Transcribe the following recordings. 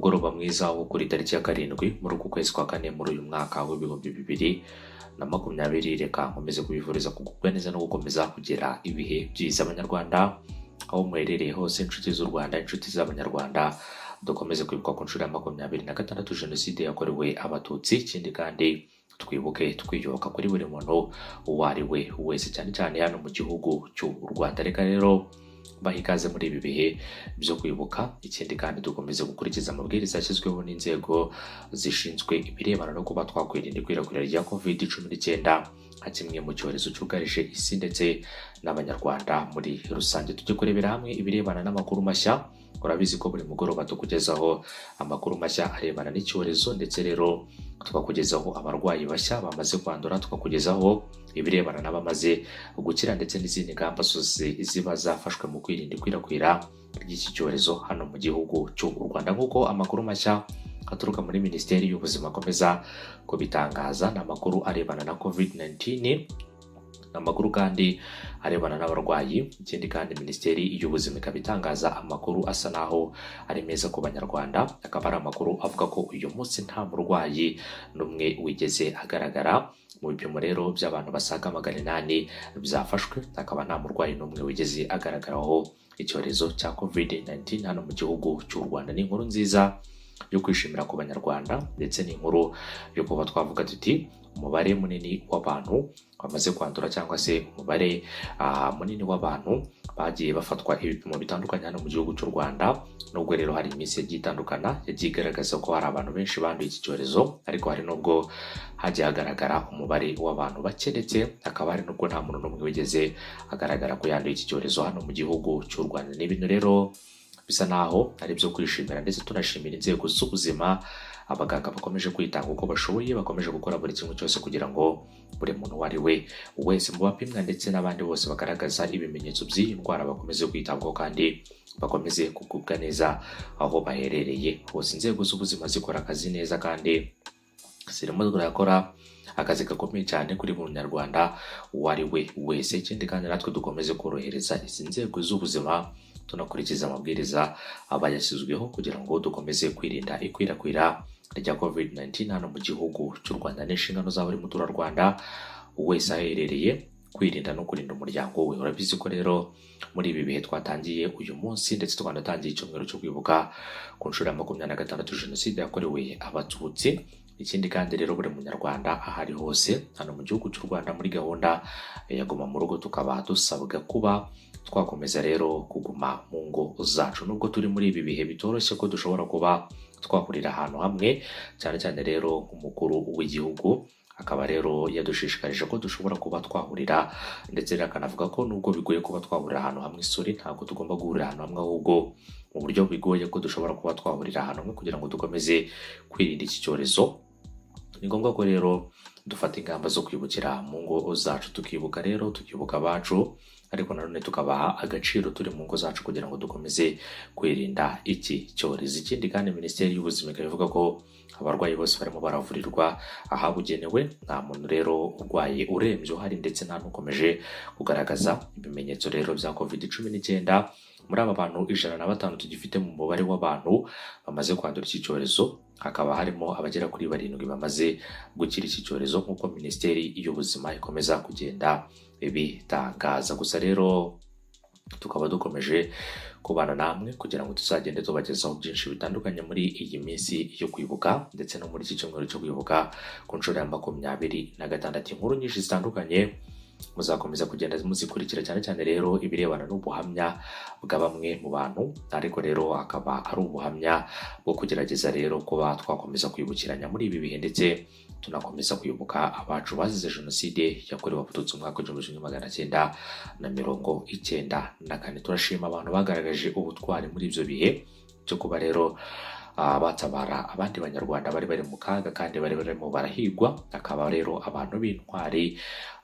umugoroba mwiza wo kuri tariki ya 7 muri uku kwezi kwa 4 muri uyu mwaka w'ibihumbi 2020. Reka nkomeze kubivuriza kugubwa neza no gukomeza kugira ibihe byiza abanyarwanda aho muherereye hose, inshuti z'u Rwanda, inshuti z'abanyarwanda. Dukomeze kwibuka ku nshuro ya 26 jenoside yakorewe abatutsi. Ikindi kandi twibuke twiyubaka kuri buri muntu uwo ari we wese, cyane cyane hano mu gihugu cy'u Rwanda. Reka rero baha ikaze muri ibi bihe byo kwibuka. Ikindi kandi dukomeze gukurikiza amabwiriza yashyizweho n'inzego zishinzwe ibirebana no kuba twakwirinda ikwirakwira rya COVID-19 nka kimwe mu cyorezo cyugarije isi ndetse n'abanyarwanda muri rusange. Tujye kurebera hamwe ibirebana n'amakuru mashya. Urabizi ko buri mugoroba tukugezaho amakuru mashya arebana n'icyorezo, ndetse rero tukakugezaho abarwayi bashya bamaze kwandura, tukakugezaho ibirebana n'abamaze gukira ndetse n'izindi ngamba zose ziba zafashwe mu kwirinda ikwirakwira ry'iki cyorezo hano mu gihugu cy'u Rwanda. Nk'uko amakuru mashya aturuka muri Minisiteri y'Ubuzima akomeza kubitangaza, ni amakuru arebana na COVID-19, amakuru kandi arebana n'abarwayi. Ikindi kandi Minisiteri y'Ubuzima ikaba itangaza amakuru asa naho ari meza ku banyarwanda. Akaba ari amakuru avuga ko uyu munsi nta murwayi n'umwe wigeze agaragara mu bipimo rero by'abantu basaga 800 byafashwe. Akaba nta murwayi n'umwe wigeze agaragaraho icyorezo cya COVID-19 hano mu gihugu cy'u Rwanda. Ni inkuru nziza yo kwishimira ku banyarwanda, ndetse ni inkuru yo kuba twavuga tuti umubare munini w'abantu bamaze kwandura, cyangwa se umubare munini w'abantu bagiye bafatwa ibipimo bitandukanye hano mu gihugu cy'u Rwanda. Nubwo rero hari iminsi yagiye itandukana yagiye igaragaza ko hari abantu benshi banduye iki cyorezo, ariko hari nubwo hagiye hagaragara umubare w'abantu bake, ndetse hakaba hari nubwo nta muntu n'umwe wigeze agaragara ko yanduye iki cyorezo hano mu gihugu cy'u Rwanda. Ni ibintu rero bisa naho ari byo kwishimira, ndetse tunashimira inzego z'ubuzima, abaganga bakomeje kwitanga uko bashoboye, bakomeje gukora buri kimwe cyose kugira ngo buri muntu uwo ari we wese mu bapimwa ndetse n'abandi bose bagaragaza ibimenyetso by'iyi ndwara bakomeze kwitabwaho kandi bakomeze kugubwa neza aho baherereye hose. Inzego z'ubuzima zikora akazi neza kandi zirimo zirakora akazi gakomeye cyane kuri buri munyarwanda uwo ari we wese. Ikindi kandi natwe dukomeze korohereza izi nzego z'ubuzima, tunakurikiza amabwiriza aba yashyizweho kugira ngo dukomeze kwirinda ikwirakwira rya COVID-19 hano mu gihugu cy'u Rwanda. N'inshingano za buri muturarwanda wese aherereye kwirinda no kurinda umuryango we. Urabizi ko rero muri ibi bihe twatangiye uyu munsi, ndetse twanatangiye icyumweru cyo kwibuka ku nshuro ya 26 jenoside yakorewe abatutsi. Ikindi kandi rero buri munyarwanda ahari hose hano mu gihugu cy'u Rwanda muri gahunda ya guma mu rugo, tukaba dusabwa kuba twakomeza rero kuguma mu ngo zacu. Nubwo turi muri ibi bihe bitoroshye ko dushobora kuba twahurira ahantu hamwe, cyane cyane rero umukuru w'igihugu akaba rero yadushishikarije ko dushobora kuba twahurira, ndetse akanavuga ko nubwo bigoye kuba twahurira ahantu hamwe, ntabwo tugomba guhurira ahantu hamwe, ahubwo mu buryo bigoye ko dushobora kuba twahurira ahantu hamwe kugira ngo dukomeze kwirinda iki cyorezo. Ni ngombwa ko rero dufata ingamba zo kwibukira mu ngo zacu, tukibuka abacu, ariko nanone tukabaha agaciro turi mu ngo zacu kugira ngo dukomeze kwirinda iki cyorezo. Ikindi kandi Minisiteri y'Ubuzima ikavuga ko abarwayi bose barimo baravurirwa ahabugenewe, nta muntu rero urwaye urembye uhari, ndetse nta n'ukomeje kugaragaza ibimenyetso rero bya COVID-19. Muri aba bantu 105 tugifite mu mubare w'abantu bamaze kwandura iki cyorezo, hakaba harimo abagera kuri 7 bamaze gukira iki cyorezo, nk'uko Minisiteri y'Ubuzima ikomeza kugenda bitangaza. Gusa rero tukaba dukomeje kubana namwe kugira ngo tuzagende tubagezaho byinshi bitandukanye muri iyi minsi yo kwibuka, ndetse no muri iki cyumweru cyo kwibuka ku nshuro ya 26. Inkuru nyinshi zitandukanye muzakomeza kugenda muzikurikira, cyane cyane rero ibirebana n'ubuhamya bwa bamwe mu bantu, ariko rero akaba ari ubuhamya bwo kugerageza rero kuba twakomeza kwibukiranya muri ibi bihe, ndetse tunakomeza kwibuka abacu bazize jenoside yakorewe abatutsi mu mwaka w'1994. Turashima abantu bagaragaje ubutwari muri ibyo bihe cyo kuba rero batabara abandi banyarwanda bari mu kaga kandi bari barimo barahigwa. Akaba rero abantu b'intwari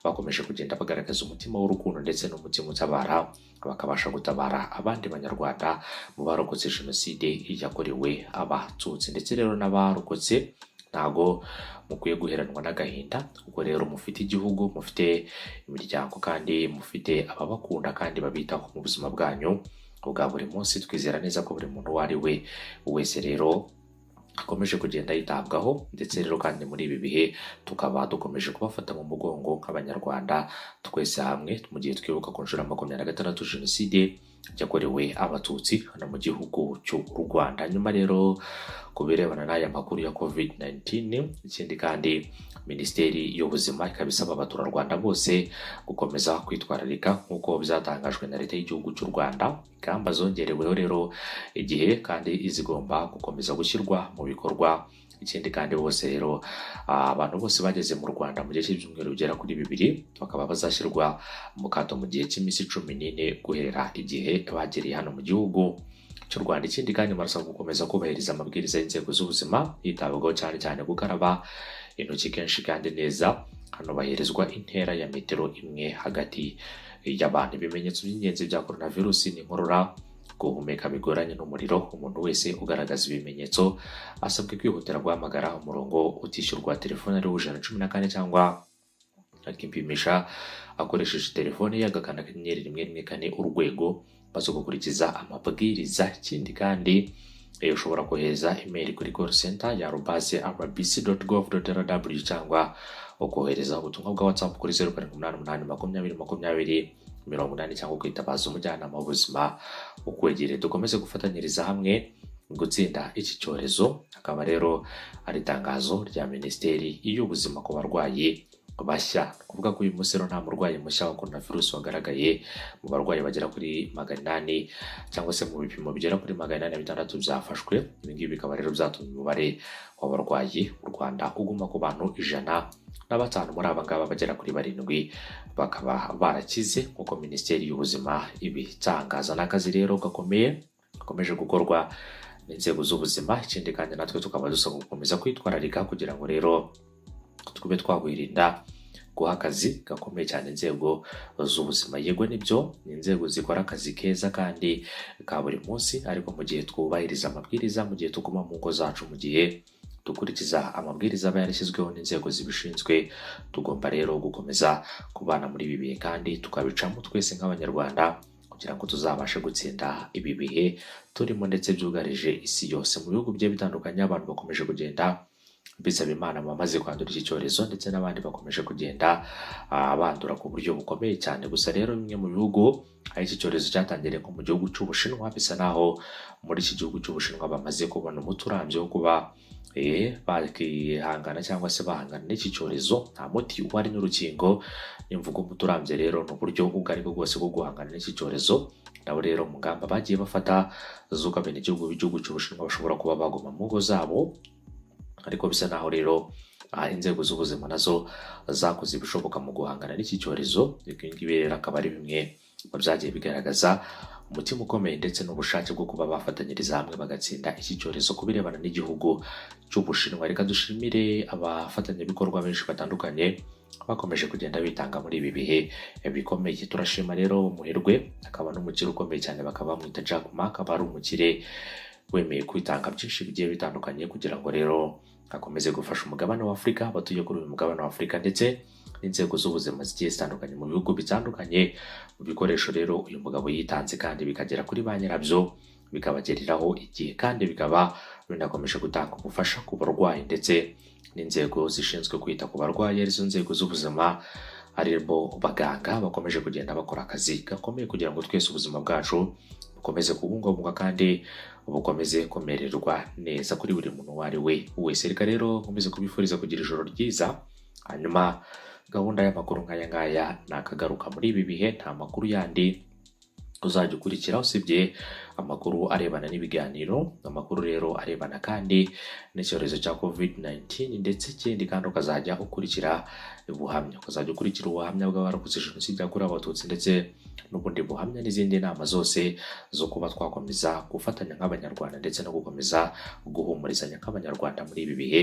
bakomeje kugenda bagaragaza umutima w'urukundo ndetse n'umutima utabara, bakabasha gutabara abandi banyarwanda mu barokotse jenoside yakorewe abatutsi. Ndetse rero n'abarokotse ntago mukwiye guheranwa n'agahinda, ubwo rero mufite igihugu, mufite imiryango, kandi mufite ababakunda kandi babitaho mu buzima bwanyu bwa buri munsi. Twizera neza ko buri muntu uwo ari we wese rero akomeje kugenda yitabwaho, ndetse rero kandi muri ibi bihe tukaba dukomeje kubafata mu mugongo nk'abanyarwanda twese hamwe mu gihe twibuka ku nshuro ya 26 jenoside yakorewe abatutsi hano mu gihugu cy'u Rwanda. Nyuma rero ku birebana n'aya makuru ya COVID-19, ikindi kandi Minisiteri y'Ubuzima ikaba isaba abaturarwanda bose gukomeza kwitwararika nk'uko byatangajwe na leta y'igihugu cy'u Rwanda. Ingamba zongereweho rero igihe kandi zigomba gukomeza gushyirwa mu bikorwa. Ikindi kandi bose rero abantu bose bageze mu Rwanda mu gihe cy'ibyumweru bigera kuri 2 bakaba bazashyirwa mu kato mu gihe cy'iminsi 14 guhera igihe bagereye hano mu gihugu cy'u Rwanda. Ikindi kandi barasabwa gukomeza kubahiriza amabwiriza y'inzego z'ubuzima, hitabwaho cyane cyane gukaraba intoki kenshi kandi neza, hanobahirizwa intera ya metero 1 hagati y'abantu. Ibimenyetso by'ingenzi bya coronavirus ni inkorora, guhumeka bigoranye n'umuriro. Umuntu wese ugaragaza ibimenyetso asabwe kwihutira guhamagara umurongo utishyurwa telefone ari 114 cyangwa akipimisha akoresheje telefone ye agakanda 114 urwego maze gukurikiza amabwiriza. Ikindi kandi ushobora kohereza email kuri call center ya rbc.gov.rw cyangwa ukohereza ubutumwa bwa WhatsApp kuri 0788202080 cyangwa kwitabaza umujyanama w'ubuzima ukwegereye. Dukomeze gufatanyiriza hamwe gutsinda iki cyorezo. Akaba rero ari itangazo rya Minisiteri y'Ubuzima ku barwayi bashya, kuvuga ko uyu munsi rero nta murwayi mushya wa coronavirus wagaragaye mu barwayi bagera kuri 800 cyangwa se mu bipimo bigera kuri 806 byafashwe. Ibi ngibi bikaba rero byatumye umubare w'abarwayi mu Rwanda uguma ku bantu 105. Muri aba ngaba bagera kuri 7 bakaba barakize nk'uko Minisiteri y'Ubuzima ibitangaza. N'akazi rero gakomeje gukorwa n'inzego z'ubuzima. Ikindi kandi natwe tukaba dusabwa gukomeza kwitwararika kugira ngo rero tube twakwirinda guha akazi gakomeye cyane inzego z'ubuzima. Yego nibyo ni inzego zikora akazi keza kandi ka buri munsi, ariko mu gihe twubahiriza amabwiriza, mu gihe tuguma mu ngo zacu, mu gihe dukurikiza amabwiriza aba yarashyizweho n'inzego zibishinzwe, tugomba rero gukomeza kubana muri ibi bihe kandi tukabicamo twese nk'abanyarwanda kugira ngo tuzabashe gutsinda ibi bihe turimo ndetse byugarije isi yose. Mu bihugu bigiye bitandukanye abantu bakomeje kugenda bisaba Imana bamaze kwandura iki cyorezo, ndetse n'abandi bakomeje kugenda bandura ku buryo bukomeye cyane. Gusa rero bimwe mu bihugu aho iki cyorezo cyatangiriye nko mu gihugu cy'Ubushinwa, bisa naho muri iki gihugu cy'Ubushinwa bamaze kubona umuti urambye wo kuba bakihangana cyangwa se bahangana n'iki cyorezo. Nta muti uhari n'urukingo. Imvugo umuti urambye rero ni uburyo ubwo ari bwo bwose bwo guhangana n'iki cyorezo. Nabo rero mu ngamba bagiye bafata z'uko abenegihugu b'igihugu cy'Ubushinwa bashobora kuba baguma mu ngo zabo, ariko bisa naho rero inzego z'ubuzima nazo zakoze ibishoboka mu guhangana n'iki cyorezo. Ibi ngibi rero akaba ari bimwe mu byagiye bigaragaza umutima ukomeye ndetse n'ubushake bwo kuba bafatanyiriza hamwe bagatsinda iki cyorezo ku birebana n'igihugu cy'Ubushinwa. Reka dushimire abafatanyabikorwa benshi batandukanye bakomeje kugenda bitanga muri ibi bihe bikomeye. Turashima rero Muhirwe, akaba n'umukire ukomeye cyane, bakaba bamwita Jack Ma, akaba ari umukire wemeye kwitanga byinshi bigiye bitandukanye kugira ngo rero akomeze gufasha umugabane wa Afurika, abatuye kuri uyu mugabane wa Afurika, ndetse n'inzego z'ubuzima zigiye zitandukanye mu bihugu bitandukanye. Mu bikoresho rero uyu mugabo yitanze kandi bikagera kuri ba nyirabyo, bikabagereraho igihe, kandi bikaba binakomeje gutanga ubufasha ku barwayi ndetse n'inzego zishinzwe kwita ku barwayi, arizo nzego z'ubuzima, aribo baganga bakomeje kugenda bakora akazi gakomeye kugira ngo twese ubuzima bwacu bukomeze kubungwabungwa kandi bukomeze kumererwa neza kuri buri muntu uwo ari we wese. Reka rero nkomeze kubifuriza kugira ijoro ryiza. Hanyuma gahunda y'amakuru nk'aya ngaya nakagaruka muri ibi bihe, nta makuru yandi uzajya ukurikira usibye amakuru arebana n'ibiganiro, amakuru rero arebana kandi n'icyorezo cya COVID-19, ndetse ikindi kandi ukazajya ukurikira ubuhamya bw'abarokotse jenoside yakorewe abatutsi, ndetse n'ubundi buhamya n'izindi nama zose zo kuba twakomeza gufatanya nk'abanyarwanda ndetse no gukomeza guhumurizanya nk'abanyarwanda muri ibi bihe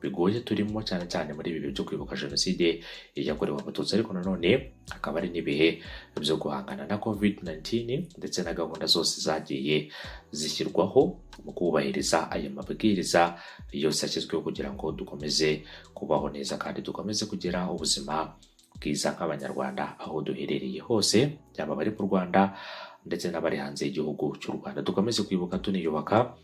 bigoye turimo, cyane cyane muri ibi bihe byo kwibuka jenoside yakorewe abatutsi, ariko nanone akaba ari n'ibihe byo guhangana na COVID-19 ndetse na gahunda zose zagiye zishyirwaho mu kubahiriza aya mabwiriza yose yashyizweho kugira ngo dukomeze kubaho neza kandi dukomeze kugira ubuzima bwiza nk'abanyarwanda aho duherereye hose, yaba bari mu Rwanda ndetse n'abari hanze y'igihugu cy'u Rwanda. Dukomeze kwibuka tuniyubaka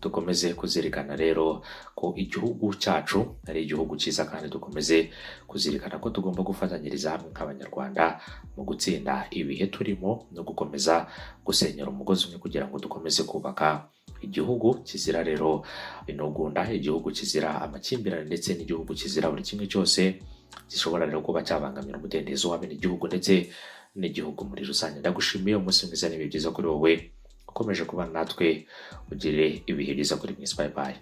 dukomeze kuzirikana rero ko igihugu cyacu ari igihugu cyiza, kandi dukomeze kuzirikana ko tugomba gufatanyiriza hamwe nk'abanyarwanda mu gutsinda ibihe turimo no gukomeza gusenyera umugozi umwe kugira ngo dukomeze kubaka igihugu kizira rero intugunda, igihugu kizira amakimbirane ndetse n'igihugu kizira buri kimwe cyose gishobora rero kuba cyabangamira umudendezo w'abenegihugu ndetse n'igihugu muri rusange. Ndagushimiye, umunsi mwiza n'ibihe byiza kuri wowe, ukomeje kubana natwe, ugire ibihe byiza kuri mwese. Bye bye.